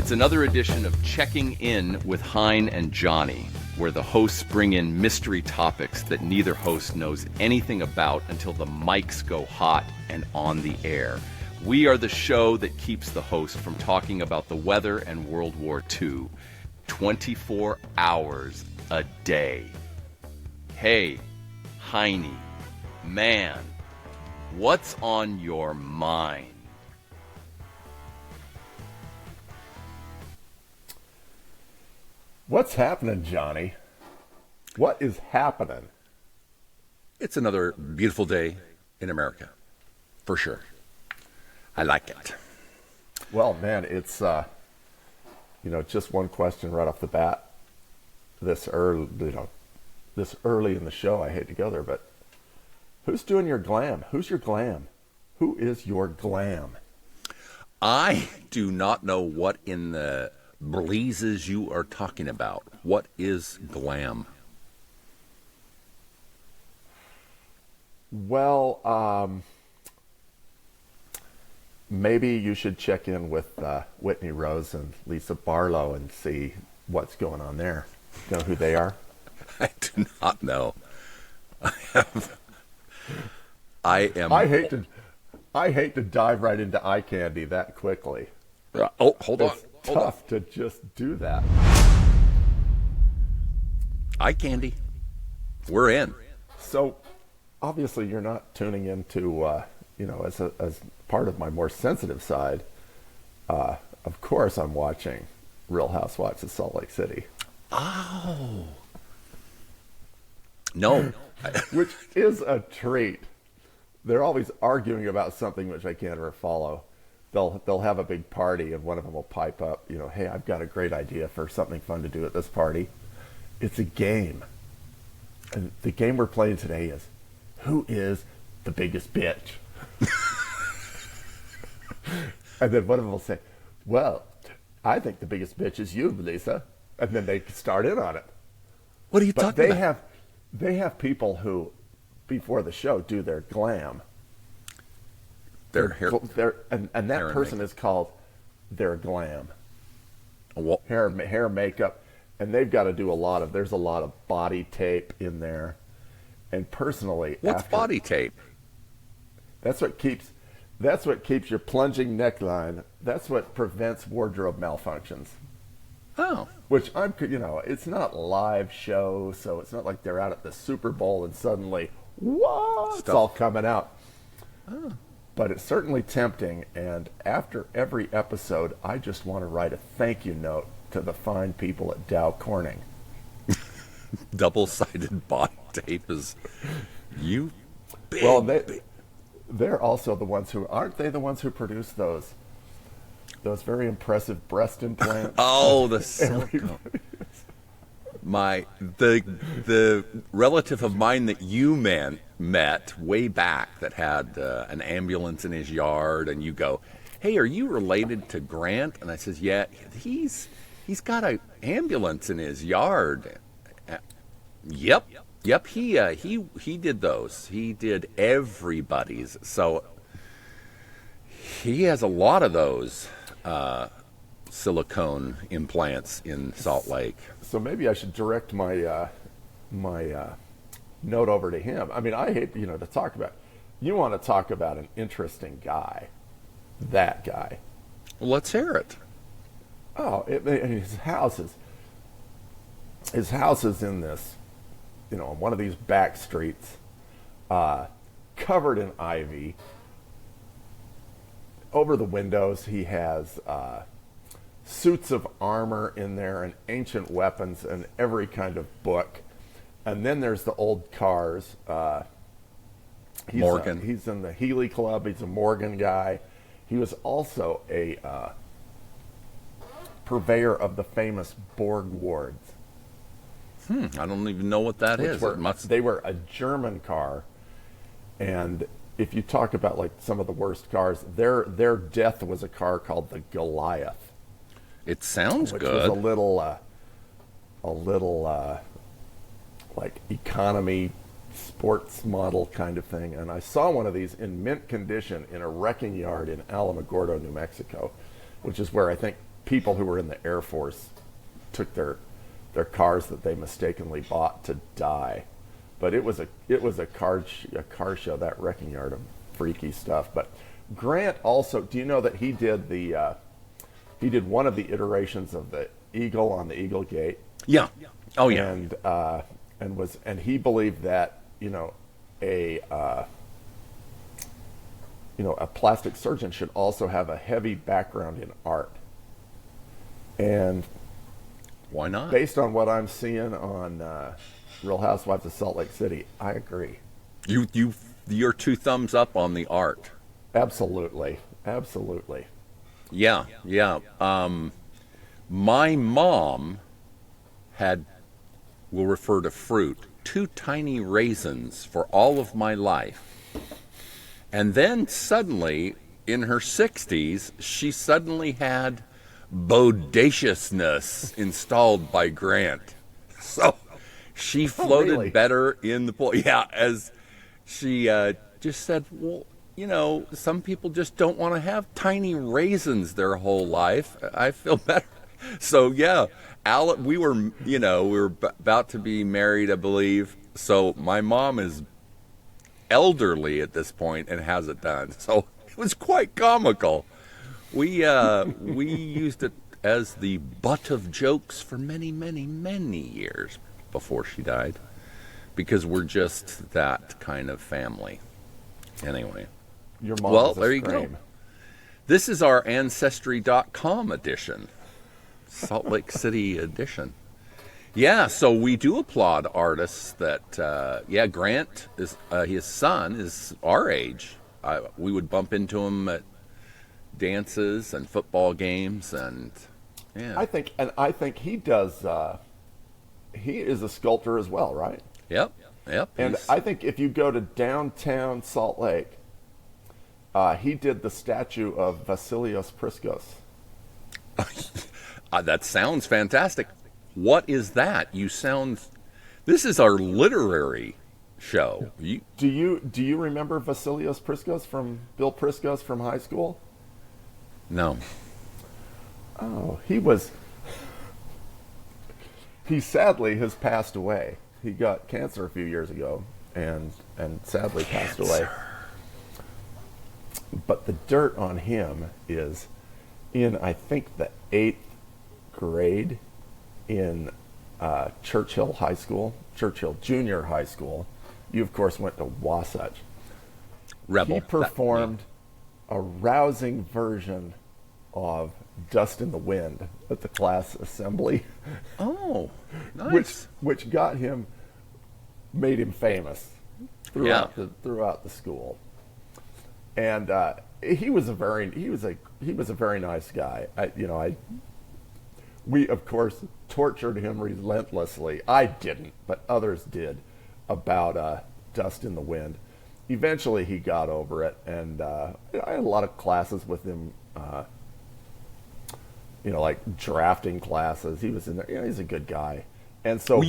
It's another edition of Checking In with Hein and Johnny, where the hosts bring in mystery topics that neither host knows anything about until the mics go hot and on the air. We are the show that keeps the host from talking about the weather and World War II 24 hours a day. Hey, Heiny, man, what's on your mind? What's happening, Johnny? What is happening? It's another beautiful day in America, for sure. I like it. Well, man, it's, just one question right off the bat. This early in the show, I hate to go there, but who's doing your glam? Who's your glam? Who is your glam? I do not know what in the blazes you are talking about. What is glam? Well, maybe you should check in with Whitney Rose and Lisa Barlow and see what's going on there. You know who they are? I do not know. I hate to dive right into eye candy that quickly. Hold on. It's tough to just do that. Eye candy. We're in. So, obviously, you're not tuning into, as part of my more sensitive side. Of course, I'm watching Real Housewives of Salt Lake City. Oh. No. Which is a treat. They're always arguing about something which I can't ever follow. They'll have a big party and one of them will pipe up, hey, I've got a great idea for something fun to do at this party. It's a game. And the game we're playing today is, who is the biggest bitch? And then one of them will say, well, I think the biggest bitch is you, Lisa. And then they start in on it. What are you talking about? They have people who, before the show, do their glam. Their hair. And that person is called their glam. What? Hair, makeup. And they've got to do there's a lot of body tape in there. And personally, what's body tape? That's what keeps your plunging neckline. That's what prevents wardrobe malfunctions. Oh. Which it's not live show, so it's not like they're out at the Super Bowl and suddenly, whoa, it's all coming out. Oh. But it's certainly tempting, and after every episode, I just want to write a thank you note to the fine people at Dow Corning. Double-sided body tape is you big. Well, they're also the ones who aren't they the ones who produce those very impressive breast implants? Oh, the silicone. The relative of mine that you met way back that had an ambulance in his yard, and you go, hey, are you related to Grant? And I says, yeah, he's got an ambulance in his yard. Yep, he did those. He did everybody's. So he has a lot of those silicone implants in Salt Lake. So maybe I should direct my note over to him. I mean, I hate to talk about. You want to talk about an interesting guy? That guy. Well, let's hear it. Oh, his house is in this, on one of these back streets, covered in ivy. Over the windows, he has suits of armor in there and ancient weapons and every kind of book. And then there's the old cars. Morgan. He's in the Healy Club. He's a Morgan guy. He was also a purveyor of the famous Borg wards. I don't even know what that is. They were a German car, and if you talk about like some of the worst cars, their death was a car called the Goliath. It sounds which good. Was a little like economy sports model kind of thing. And I saw one of these in mint condition in a wrecking yard in Alamogordo, New Mexico, which is where I think people who were in the Air Force took their cars that they mistakenly bought to die. But it was a car show, that Wrecking Yard of freaky stuff. But Grant also, do you know that he did one of the iterations of the Eagle on the Eagle Gate? Yeah. Oh yeah. And he believed that a plastic surgeon should also have a heavy background in art. And why not? Based on what I'm seeing on Real Housewives of Salt Lake City, I agree. You're 2 thumbs up on the art. Absolutely. Yeah. My mom will refer to fruit, 2 tiny raisins for all of my life. And then suddenly, in her 60s, she suddenly had bodaciousness installed by Grant. So she floated really? better in the pool. Yeah, as she just said, well, some people just don't want to have tiny raisins their whole life. I feel better. So yeah, we were about to be married, I believe. So my mom is elderly at this point and has it done. So it was quite comical. We used it as the butt of jokes for many, many, many years before she died, because we're just that kind of family. Anyway. Your mom is a there you scream. go. This is our Ancestry.com edition. Salt Lake City edition. Yeah, so we do applaud artists that, Grant, is his son is our age. We would bump into him at dances and football games, and yeah. I think he does, he is a sculptor as well, right? Yep. And I think if you go to downtown Salt Lake, he did the statue of Vasilios Priskos. That sounds fantastic. What is that? This is our literary show. Do you remember Vasilios Priskos from Bill Priskos from high school? No. Oh, he sadly has passed away. He got cancer a few years ago and sadly passed away. But the dirt on him is in, I think, the 8th grade in Churchill Junior High School. You, of course, went to Wasatch. Rebel. He performed a rousing version of Dust in the Wind at the class assembly. Oh, nice. which made him famous throughout the school. And he was a very nice guy. We of course tortured him relentlessly. I didn't, but others did, about Dust in the Wind. Eventually, he got over it, and I had a lot of classes with him. Like drafting classes. He was in there. He's a good guy. And so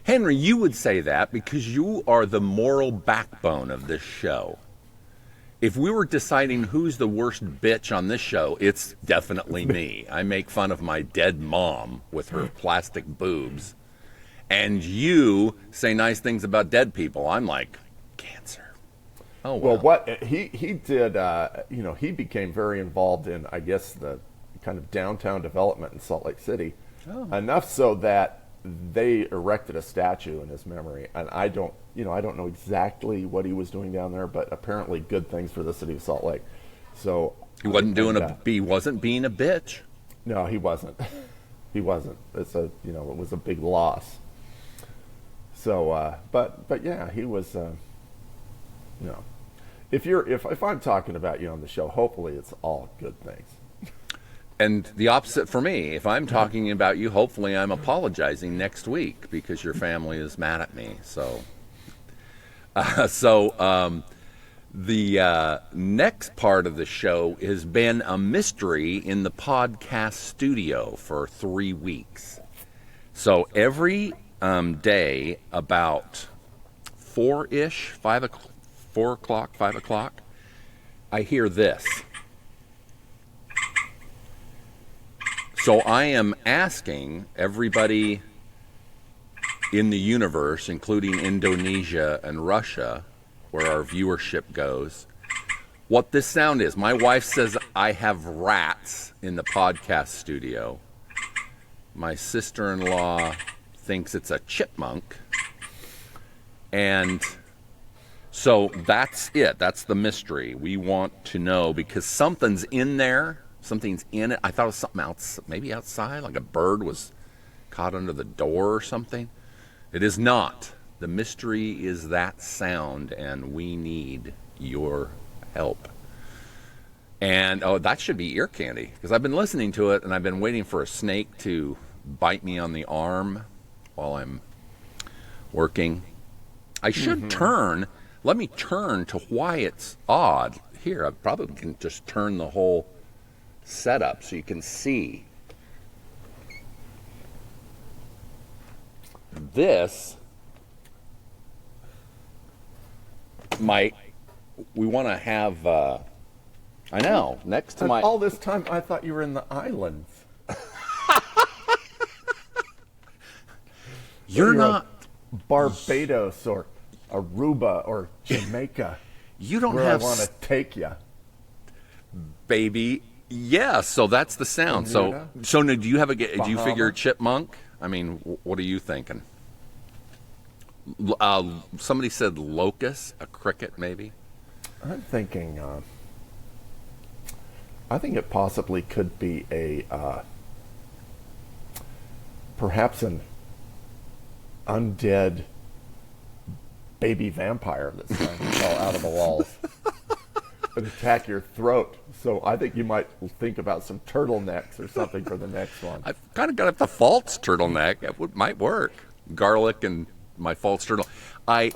Henry, you would say that because you are the moral backbone of this show. If we were deciding who's the worst bitch on this show, it's definitely me. I make fun of my dead mom with her plastic boobs. And you say nice things about dead people. I'm like, cancer. Oh, well. What he did, he became very involved in, I guess, the kind of downtown development in Salt Lake City. Oh. Enough so that they erected a statue in his memory. And I don't know exactly what he was doing down there, but apparently good things for the city of Salt Lake. So he wasn't he wasn't being a bitch. No, he wasn't. He wasn't. It was a big loss. So, but yeah, he was. If I'm talking about you on the show, hopefully it's all good things. And the opposite for me. If I'm talking about you, hopefully I'm apologizing next week because your family is mad at me. So, the next part of the show has been a mystery in the podcast studio for 3 weeks. So every day about 4 o'clock, 5 o'clock, I hear this. So I am asking everybody in the universe, including Indonesia and Russia, where our viewership goes, what this sound is. My wife says I have rats in the podcast studio. My sister-in-law thinks it's a chipmunk. And so that's it. That's the mystery. We want to know because something's in there. Something's in it. I thought it was something else, maybe outside, like a bird was caught under the door or something. It is not. The mystery is that sound, and we need your help. And, oh, that should be ear candy, because I've been listening to it, and I've been waiting for a snake to bite me on the arm while I'm working. I should turn. Let me turn to why it's odd. Here, I probably can just turn the whole setup so you can see. This might, we want to have, I know, next to my... All this time, I thought you were in the islands. You're not... Barbados or Aruba or Jamaica. You don't where have... I want to take you. Baby, yeah, so that's the sound. So do you have a... Do you figure chipmunk? I mean, what are you thinking? Somebody said locust, a cricket, maybe? I'm thinking... I think it possibly could be a... perhaps an undead baby vampire that's trying to crawl out of the walls and attack your throat. So I think you might think about some turtlenecks or something for the next one. I've kind of got the false turtleneck. It might work. Garlic and my false turtle. I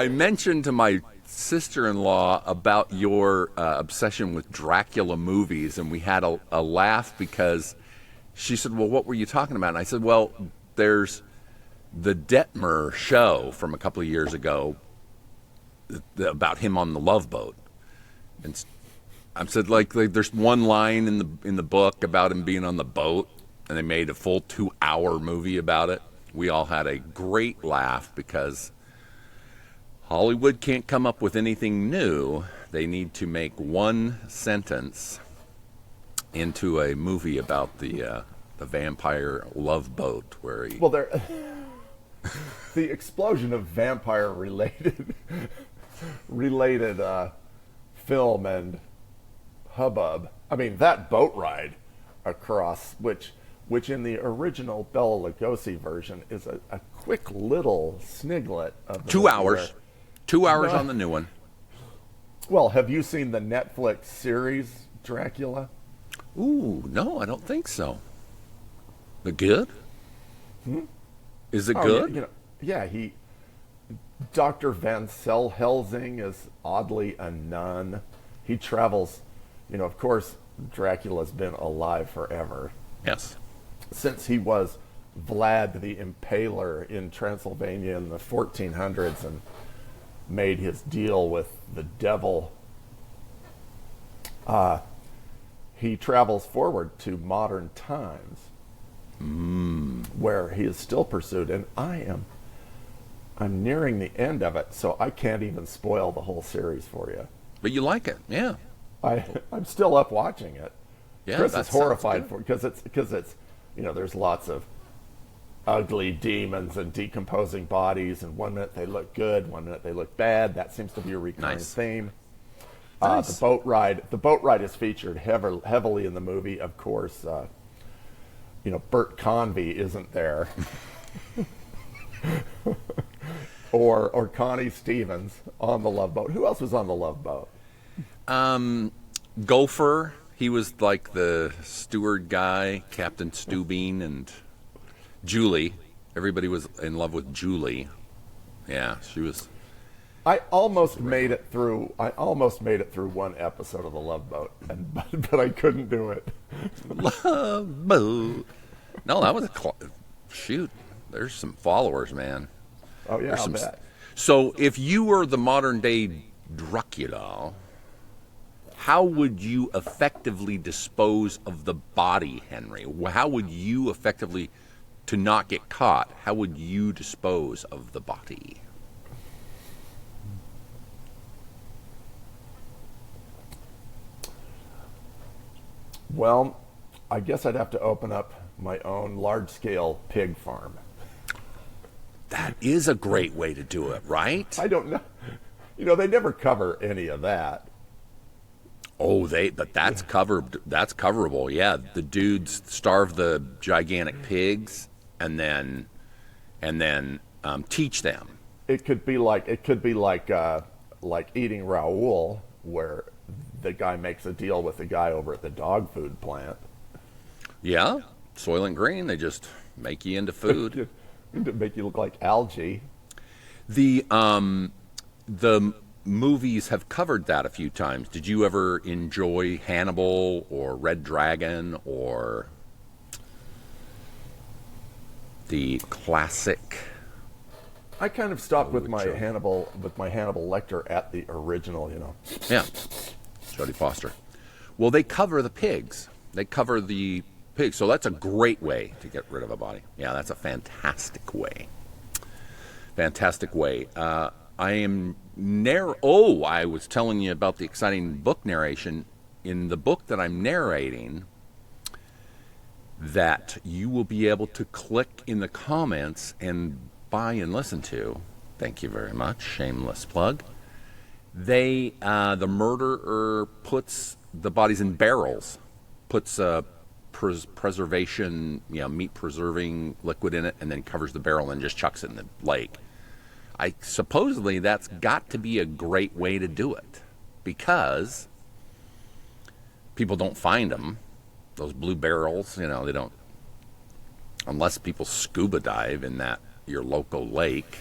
mentioned to my sister-in-law about your obsession with Dracula movies, and we had a laugh because she said, well, what were you talking about? And I said, well, there's the Detmer show from a couple of years ago about him on the Love Boat. And I said, like there's one line in the book about him being on the boat, and they made a full 2-hour movie about it. We all had a great laugh because Hollywood can't come up with anything new. They need to make one sentence into a movie about the vampire Love Boat, where he... Well, the explosion of vampire related film and hubbub. I mean, that boat ride across, which in the original Bela Lugosi version is a quick little sniglet of the 2 hours. 2 hours on the new one. Well, have you seen the Netflix series Dracula? Ooh, no, I don't think so. The good? Is it good? Yeah, Dr. Van Helsing is oddly a nun. He travels, of course, Dracula's been alive forever. Yes. Since he was Vlad the Impaler in Transylvania in the 1400s and made his deal with the devil, he travels forward to modern times where he is still pursued. And I'm nearing the end of it, so I can't even spoil the whole series for you. But you like it, yeah. I'm still up watching it. Yeah, Chris is horrified for it because it's there's lots of ugly demons and decomposing bodies, and one minute they look good, one minute they look bad. That seems to be a recurring theme. Nice. The boat ride is featured heavily in the movie. Of course, Bert Convy isn't there, or Connie Stevens on the Love Boat. Who else was on the Love Boat? Gopher. He was like the steward guy, Captain Stubing, and Julie. Everybody was in love with Julie. Yeah, she was. I almost made it through one episode of the Love Boat, but I couldn't do it. Love Boat. No, that was shoot. There's some followers, man. Oh yeah, I'll bet. So if you were the modern day Dracula, how would you effectively dispose of the body, Henry? How would you effectively, to not get caught, how would you dispose of the body? Well, I guess I'd have to open up my own large-scale pig farm. That is a great way to do it, right? I don't know. You know, they never cover any of that. Oh, but that's covered. That's coverable. Yeah, the dudes starve the gigantic pigs, and then teach them. It could be like eating Raoul, where the guy makes a deal with the guy over at the dog food plant. Yeah, Soylent Green. They just make you into food. To make you look like algae. The movies have covered that a few times. Did you ever enjoy Hannibal or Red Dragon or the classic? I kind of stopped with my Hannibal Lecter at the original, you know. Yeah, Jodie Foster. Well, they cover the pigs. They cover the pigs, so that's a great way to get rid of a body. Yeah, that's a fantastic way. Fantastic way. I was telling you about the exciting book narration. In the book that I'm narrating, that you will be able to click in the comments and buy and listen to. Thank you very much. Shameless plug. The murderer puts the bodies in barrels, puts a preservation, meat preserving liquid in it, and then covers the barrel and just chucks it in the lake. Supposedly that's got to be a great way to do it, because people don't find them. Those blue barrels, they don't, unless people scuba dive in your local lake.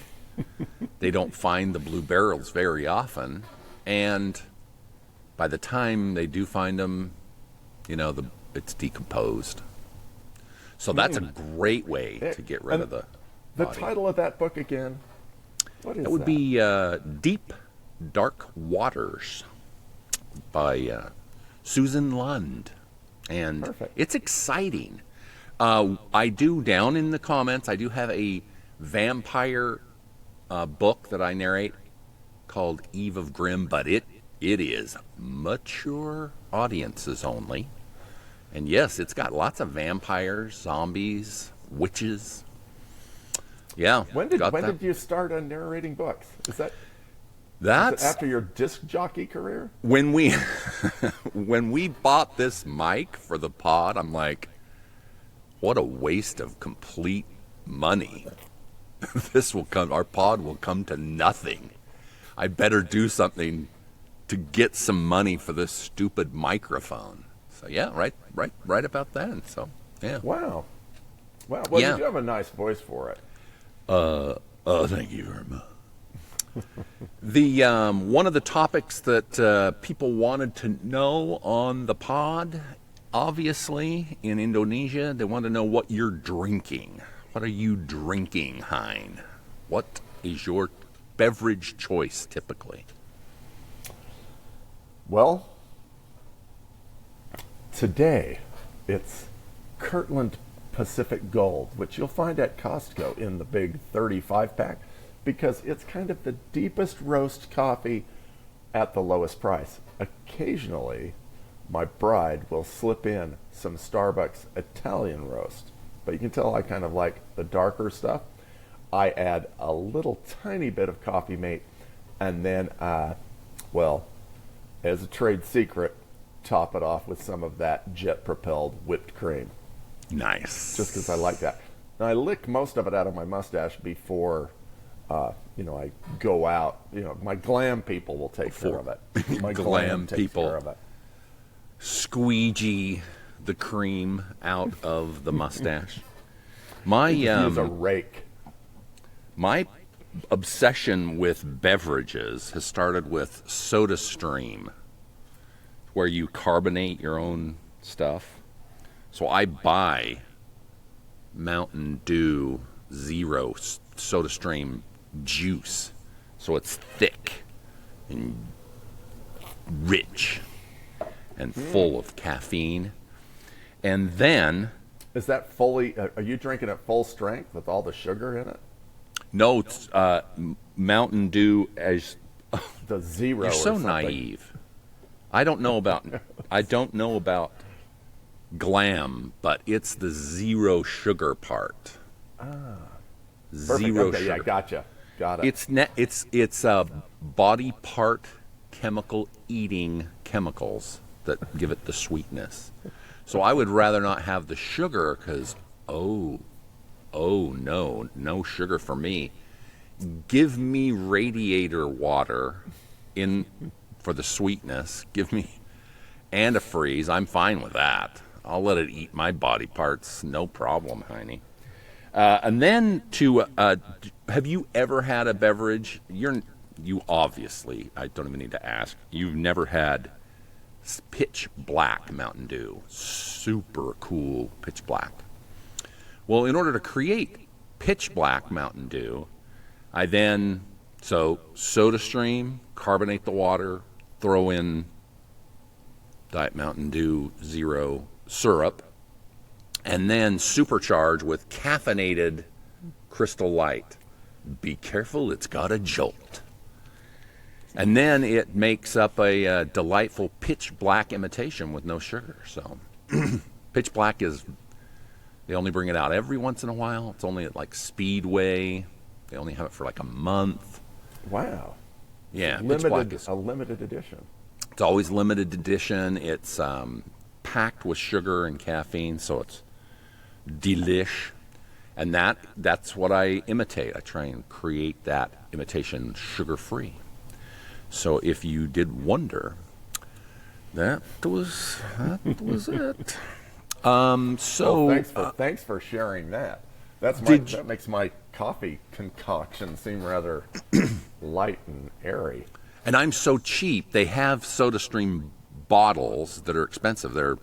They don't find the blue barrels very often, and by the time they do find them, it's decomposed. So that's a great way to get rid of the body. Title of that book again? What is that? It would be Deep Dark Waters by Susan Lund. And Perfect. It's exciting. I do, down in the comments, I do have a vampire book that I narrate called Eve of Grimm, but it is mature audiences only. And yes, it's got lots of vampires, zombies, witches. Yeah. When did you start on narrating books? That's is it after your disc jockey career? When we bought this mic for the pod, I'm like, what a waste of complete money. Our pod will come to nothing. I better do something to get some money for this stupid microphone. So yeah, right about then. So yeah. Wow. Well, yeah. You do have a nice voice for it. Thank you very much. The one of the topics that people wanted to know on the pod, obviously in Indonesia, they want to know what you're drinking. What are you drinking, Hein? What is your beverage choice typically? Well, today it's Kirtland Pacific Gold, which you'll find at Costco in the big 35-pack, because it's kind of the deepest roast coffee at the lowest price. Occasionally, my bride will slip in some Starbucks Italian roast, but you can tell I kind of like the darker stuff. I add a little tiny bit of Coffee Mate, and then, as a trade secret, top it off with some of that jet-propelled whipped cream. Nice. Just because I like that. And I lick most of it out of my mustache before, I go out. My glam people will take care of it. My glam takes people care of it. Squeegee the cream out of the mustache. Use a rake. My obsession with beverages has started with SodaStream, where you carbonate your own stuff. So I buy Mountain Dew Zero SodaStream juice, so it's thick and rich. and full of caffeine. And then... Is that fully... are you drinking it full strength with all the sugar in it? No, it's Mountain Dew as... The zero. You're so or naive. I don't know about glam, but it's the zero sugar part. Zero sugar. Yeah, gotcha. Got it. It's a body part chemical eating chemicals that give it the sweetness. So I would rather not have the sugar because no sugar for me. Give me radiator water for the sweetness. Give me and a freeze. I'm fine with that. I'll let it eat my body parts, no problem, Heine. And then have you ever had a beverage? You obviously, I don't even need to ask. You've never had pitch black Mountain Dew, super cool pitch black. Well, in order to create pitch black Mountain Dew, I then soda stream, carbonate the water, throw in Diet Mountain Dew Zero syrup, and then supercharge with caffeinated Crystal Light. Be careful, it's got a jolt. And then it makes up a delightful pitch black imitation with no sugar. So pitch black they only bring it out every once in a while. It's only at like Speedway. They only have it for like a month. Wow. Yeah, a limited edition. It's always limited edition. It's packed with sugar and caffeine, so it's delish. And that's what I imitate. I try and create that imitation sugar-free. So if you did wonder, that was it. Thanks for sharing that. That makes my coffee concoction seem rather light and airy. And I'm so cheap. They have SodaStream bottles that are expensive. They're,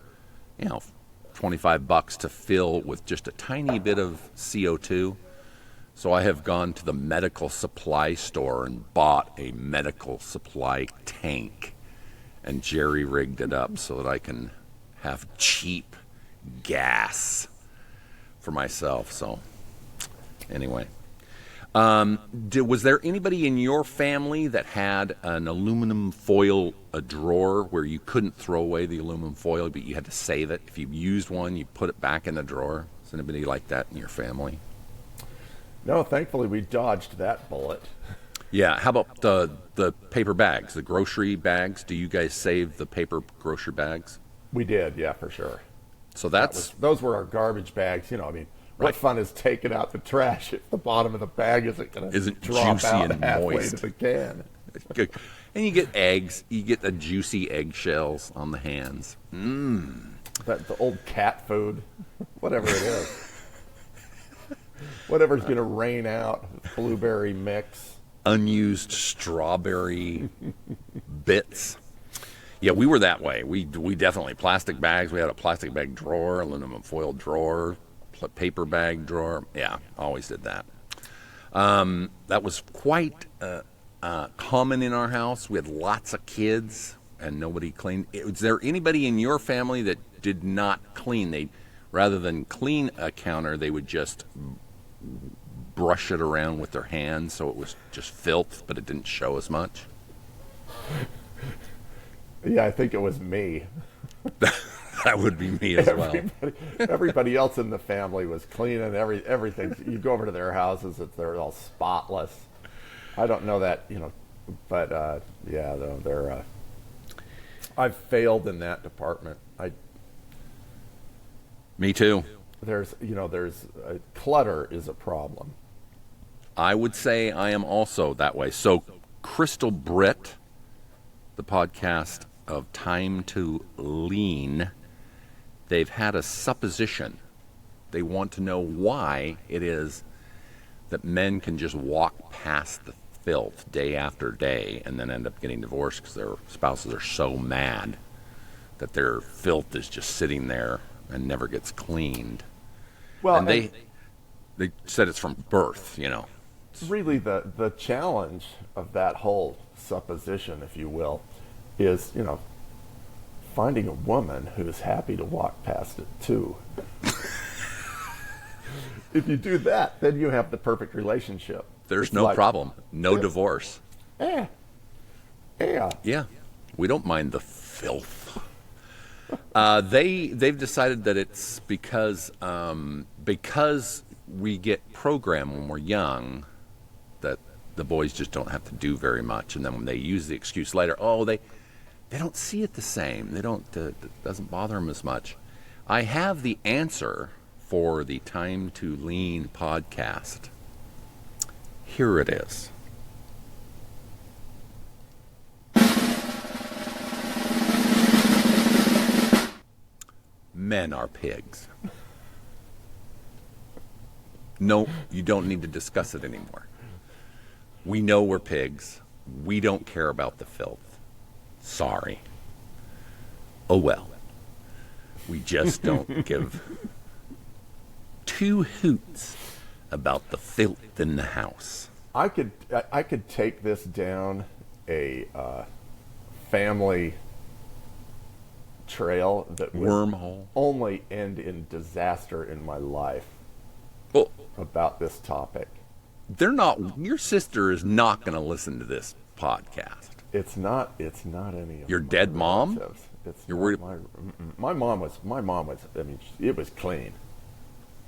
$25 to fill with just a tiny bit of CO2. So I have gone to the medical supply store and bought a medical supply tank and jerry-rigged it up so that I can have cheap gas for myself. So anyway, was there anybody in your family that had an aluminum foil drawer where you couldn't throw away the aluminum foil, but you had to save it? If you used one, you put it back in the drawer. Is anybody like that in your family? No, thankfully we dodged that bullet. Yeah, how about the paper bags, the grocery bags? Do you guys save the paper grocery bags? We did, yeah, for sure. So those were our garbage bags. What Right. fun is taking out the trash if the bottom of the bag isn't drop juicy out and halfway moist to the can? And you get eggs. You get the juicy eggshells on the hands. The old cat food, whatever it is. Whatever's going to rain out, blueberry mix. Unused strawberry bits. Yeah, we were that way. We definitely, plastic bags. We had a plastic bag drawer, aluminum foil drawer, paper bag drawer. Yeah, always did that. That was quite common in our house. We had lots of kids, and nobody cleaned. Was there anybody in your family that did not clean? Rather than clean a counter, they would just brush it around with their hands, so it was just filth, but it didn't show as much. Yeah, I think it was me. That would be me as well. Everybody else in the family was cleaning everything. You go over to their houses, they're all spotless. I don't know that, but yeah, they're. I've failed in that department. Me too. There's clutter is a problem. I would say I am also that way. So Crystal Britt, the podcast of Time to Lean, they've had a supposition. They want to know why it is that men can just walk past the filth day after day and then end up getting divorced because their spouses are so mad that their filth is just sitting there and never gets cleaned. Well, and they said it's from birth, Really, the challenge of that whole supposition, if you will, is, finding a woman who's happy to walk past it too. If you do that, then you have the perfect relationship. There's It's no like, problem. No divorce. Yeah. Yeah. We don't mind the filth. They've decided that it's because we get programmed when we're young that the boys just don't have to do very much, and then when they use the excuse later, they don't see it the same. They don't. It doesn't bother them as much. I have the answer for the Time to Lean podcast. Here it is. Men are pigs. No, you don't need to discuss it anymore. We know we're pigs. We don't care about the filth. Sorry. Oh well. We just don't give two hoots about the filth in the house. I could take this down a family trail that would Wormhole. only end in disaster in my life Well, about this topic. your sister is not going to listen to this podcast. It's not any of Your my dead mom? relatives. It's You're not worried- my mom was, I mean, it was clean.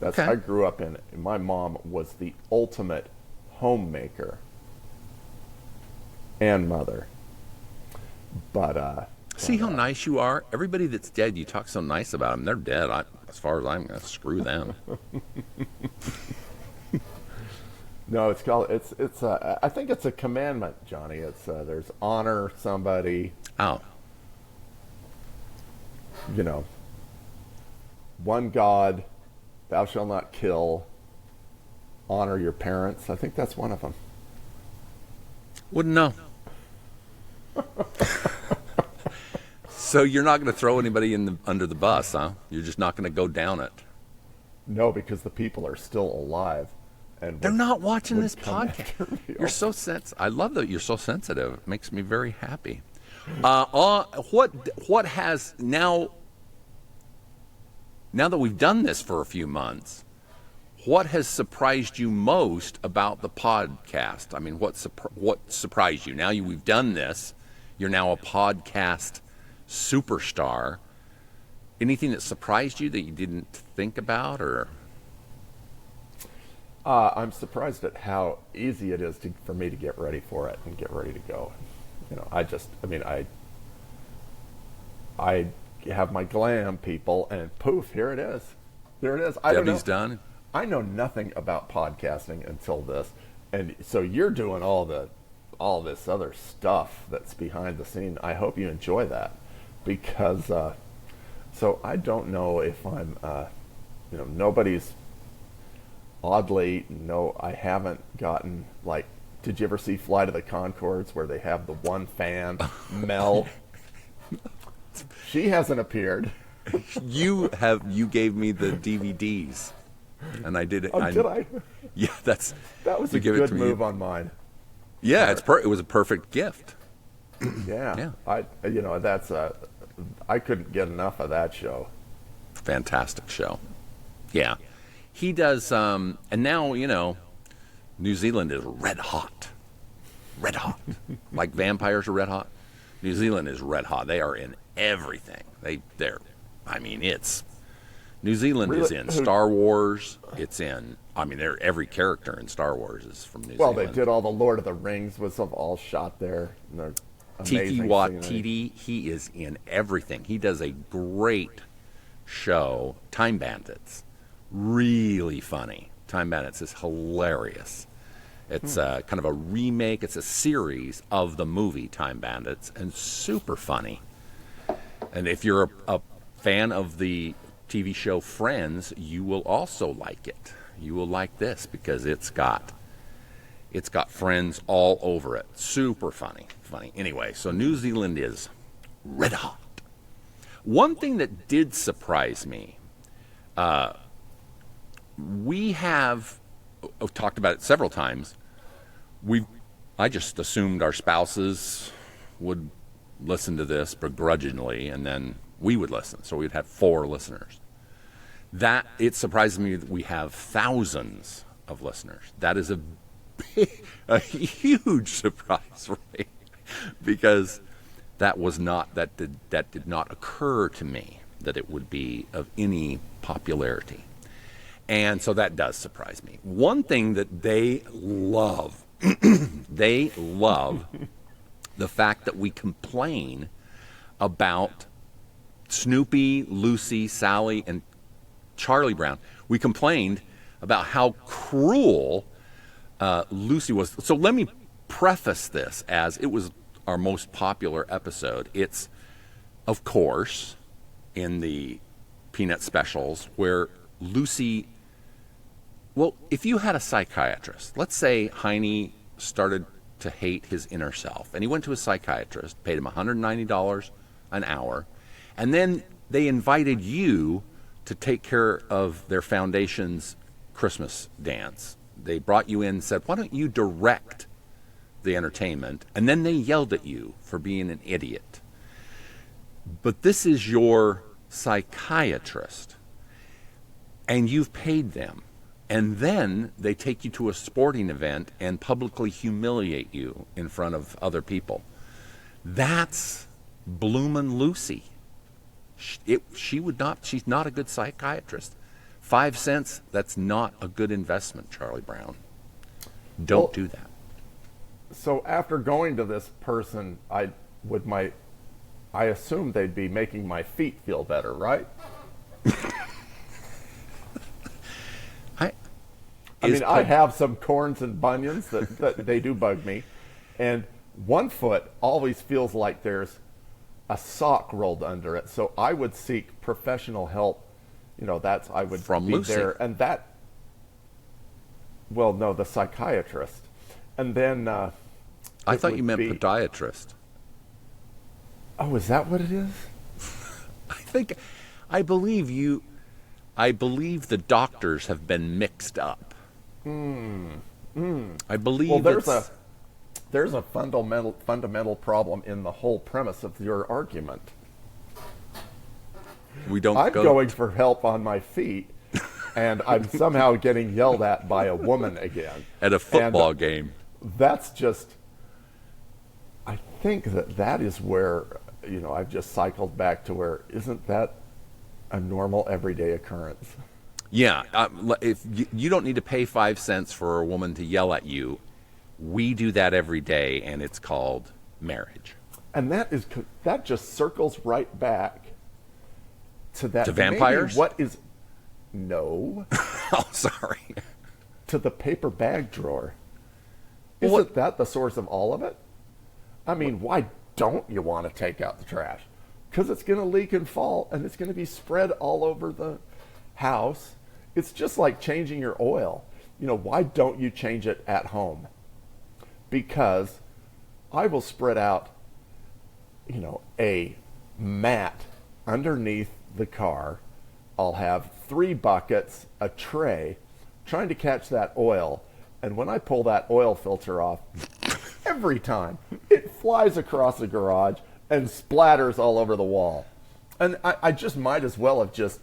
That's, Okay. I grew up in, my mom was the ultimate homemaker and mother. But, See how nice you are? Everybody that's dead, you talk so nice about them. They're dead. As far as I'm going to screw them. no, it's called, I think it's a commandment, Johnny. It's, there's honor somebody, Oh, one God, thou shalt not kill, honor your parents. I think that's one of them. wouldn't know. So you're not going to throw anybody under the bus, huh? You're just not going to go down it. No, because the people are still alive. And They're not watching would this come podcast. after me. You're so I love that you're so sensitive. It makes me very happy. What has now that we've done this for a few months, what has surprised you most about the podcast? I mean, what surprised you? We've done this. You're now a podcast superstar. Anything that surprised you that you didn't think about, or? I'm surprised at how easy it is for me to get ready for it and get ready to go. I have my glam people, and poof, here it is. There it is. Debbie's done. I know nothing about podcasting until this, and so you're doing all this other stuff that's behind the scene. I hope you enjoy that, because so I don't know if I'm nobody's oddly, no, I haven't gotten, like, did you ever see Flight of the Conchords where they have the one fan, Mel? She hasn't appeared. You gave me the DVDs, and I did it. Oh, did I? Yeah, that was a good move on mine. Yeah, it was a perfect gift. Yeah. Yeah. I couldn't get enough of that show. Fantastic show. Yeah. He does, and now, New Zealand is red hot. Red hot. Like vampires are red hot. New Zealand is red hot. They are in everything. New Zealand is in Star Wars. It's in, every character in Star Wars is from New Zealand. Well, they did all the Lord of the Rings was all shot there. Tiki Watiti, he is in everything. He does a great show, Time Bandits. Really funny. Time Bandits is hilarious. It's kind of a remake. It's a series of the movie Time Bandits, and super funny. And if you're a fan of the TV show Friends, you will also like it. You will like this because it's got Friends all over it. Super funny. Anyway, so New Zealand is red hot. One thing that did surprise me, we have talked about it several times. I just assumed our spouses would listen to this begrudgingly, and then we would listen. So we'd have 4 listeners. That, it surprises me that we have thousands of listeners. That is a huge surprise for me, because that did not occur to me that it would be of any popularity. And so that does surprise me. One thing that they love, they love the fact that we complain about Snoopy, Lucy, Sally, and Charlie Brown. We complained about how cruel Lucy was. So let me preface this as it was our most popular episode. It's, of course, in the Peanut specials where Lucy, well, if you had a psychiatrist, let's say Hein started to hate his inner self, and he went to a psychiatrist, paid him $190 an hour, and then they invited you to take care of their foundation's Christmas dance. They brought you in and said, why don't you direct the entertainment? And then they yelled at you for being an idiot. But this is your psychiatrist, and you've paid them. And then they take you to a sporting event and publicly humiliate you in front of other people. That's bloomin' Lucy. She's not a good psychiatrist. 5 cents, that's not a good investment, Charlie Brown. Don't do that. So after going to this person, I assumed they'd be making my feet feel better, right? I have some corns and bunions that they do bug me. And one foot always feels like there's a sock rolled under it. So I would seek professional help. I would from be Lucy. there. And that, well, no, the psychiatrist. And then I thought you meant podiatrist. Oh, is that what it is? I believe the doctors have been mixed up. I believe there's a fundamental problem in the whole premise of your argument. I'm going for help on my feet, and I'm somehow getting yelled at by a woman again. At a football game. That's just, I think that is where, I've just cycled back to where, isn't that a normal everyday occurrence? Yeah, if you don't need to pay 5 cents for a woman to yell at you. We do that every day, and it's called marriage. And that just circles right back to that. To vampires? No. Oh, sorry. To the paper bag drawer. Isn't that the source of all of it? I mean, why don't you want to take out the trash? Because it's going to leak and fall, and it's going to be spread all over the house. It's just like changing your oil. Why don't you change it at home? Because I will spread out, a mat underneath the car. I'll have 3 buckets, a tray, trying to catch that oil. And when I pull that oil filter off, every time it flies across the garage and splatters all over the wall. And I just might as well have just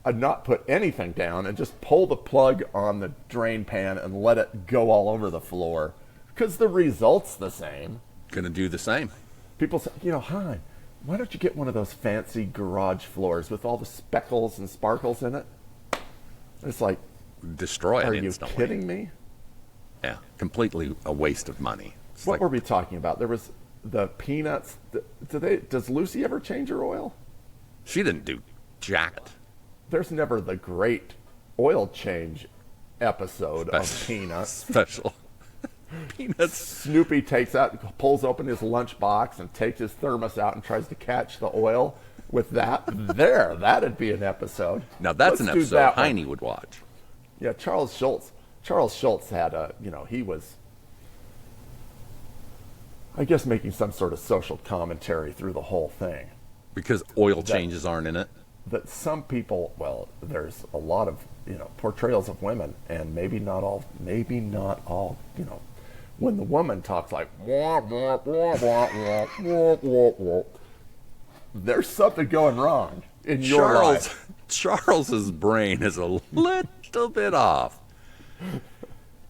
not put anything down and just pull the plug on the drain pan and let it go all over the floor. Because the result's the same. Gonna do the same. People say, Hein, why don't you get one of those fancy garage floors with all the speckles and sparkles in it? It's like, destroy it instantly. Are you kidding me? Yeah, completely a waste of money. What were we talking about? There was the peanuts. Does Lucy ever change her oil? She didn't do jack. There's never the great oil change episode of Peanuts. Special. Peanuts. Snoopy pulls open his lunchbox and takes his thermos out and tries to catch the oil with that. That'd be an episode. Now that's an episode Heine would watch. Yeah, Charles Schultz had he was, I guess, making some sort of social commentary through the whole thing. Because oil changes aren't in it? That some people, there's a lot of, portrayals of women, and maybe not all, When the woman talks like, wah, wah, wah, wah, wah, wah, wah, wah, there's something going wrong in your life. Charles's brain is a little bit off.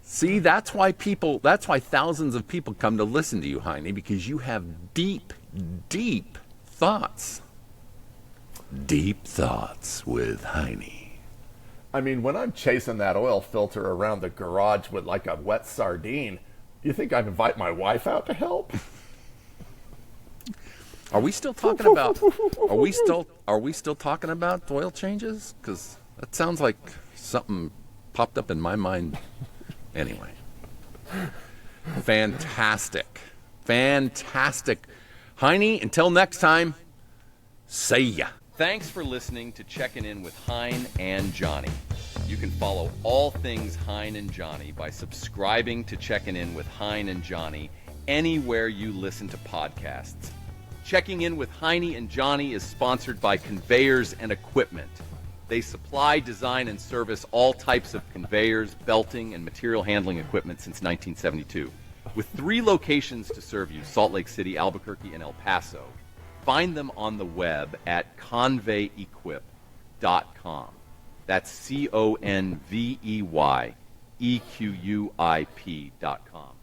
See, that's why thousands of people come to listen to you, Heine, because you have deep, deep thoughts. Deep thoughts with Heine. I mean, when I'm chasing that oil filter around the garage with like a wet sardine, you think I'd invite my wife out to help? Are we still talking about? Are we still talking about oil changes? Because that sounds like something popped up in my mind. Anyway, fantastic. Heine, until next time, see ya. Thanks for listening to Checking In with Hein and Johnny. You can follow all things Hein and Johnny by subscribing to Checking In with Hein and Johnny anywhere you listen to podcasts. Checking In with Heine and Johnny is sponsored by Conveyors and Equipment. They supply, design, and service all types of conveyors, belting, and material handling equipment since 1972. With 3 locations to serve you, Salt Lake City, Albuquerque, and El Paso. Find them on the web at conveyequip.com. That's CONVEYEQUIP.com.